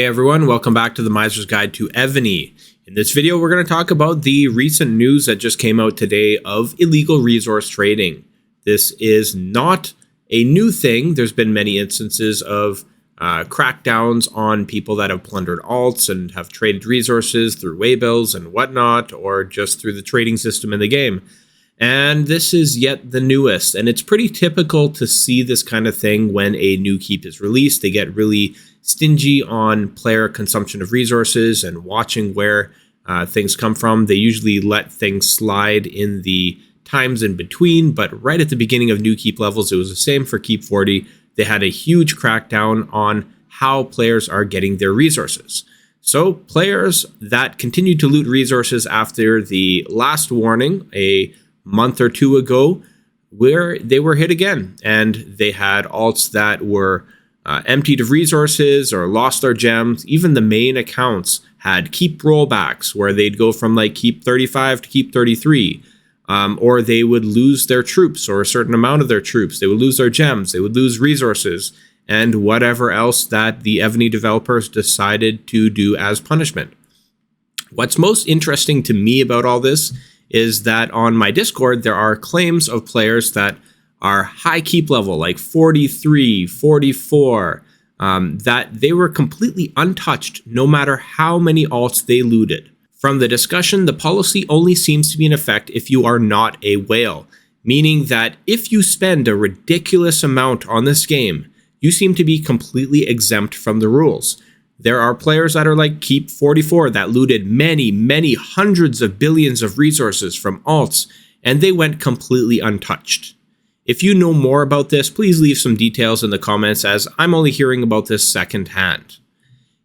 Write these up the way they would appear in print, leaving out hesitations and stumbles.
Hey everyone, welcome back to the Miser's Guide to Evony. In this video, we're going to talk about the recent news that just came out today of illegal resource trading. This is not a new thing. There's been many instances of crackdowns on people that have plundered alts and have traded resources through waybills and whatnot, or just through the trading system in the game. And this is yet the newest, and it's pretty typical to see this kind of thing when a new keep is released. They get really stingy on player consumption of resources and watching where things come from. They usually let things slide in the times in between, but right at the beginning of new keep levels, it was the same for Keep 40. They had a huge crackdown on how players are getting their resources. So players that continued to loot resources after the last warning, a month or two ago, where they were hit again, and they had alts that were emptied of resources or lost their gems. Even the main accounts had keep rollbacks where they'd go from like keep 35 to keep 33, or they would lose their troops or a certain amount of their troops. They would lose their gems, they would lose resources, and whatever else that the Evony developers decided to do as punishment. What's most interesting to me about all this is that on my Discord, there are claims of players that are high keep level, like 43, 44, that they were completely untouched no matter how many alts they looted. From the discussion, the policy only seems to be in effect if you are not a whale, meaning that if you spend a ridiculous amount on this game, you seem to be completely exempt from the rules. There are players that are like Keep 44 that looted many hundreds of billions of resources from alts, and they went completely untouched. If you know more about this, please leave some details in the comments, as I'm only hearing about this secondhand.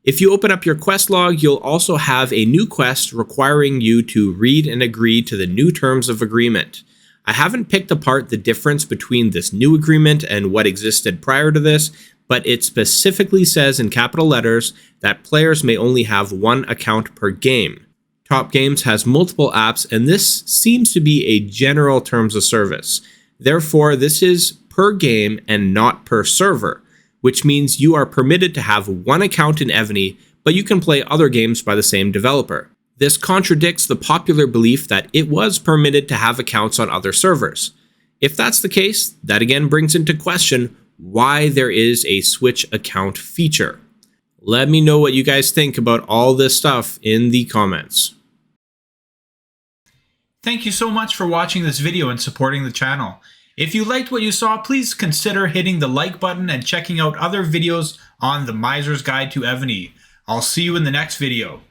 If you open up your quest log, you'll also have a new quest requiring you to read and agree to the new terms of agreement. I haven't picked apart the difference between this new agreement and what existed prior to this, but it specifically says in capital letters that players may only have one account per game. Top Games has multiple apps, and this seems to be a general terms of service. Therefore, this is per game and not per server, which means you are permitted to have one account in Evony, but you can play other games by the same developer. This contradicts the popular belief that it was permitted to have accounts on other servers. If that's the case, that again brings into question why there is a switch account feature. Let me know what you guys think about all this stuff in the comments. Thank you so much for watching this video and supporting the channel. If you liked what you saw, please consider hitting the like button and checking out other videos on the Miser's Guide to Evony. I'll see you in the next video.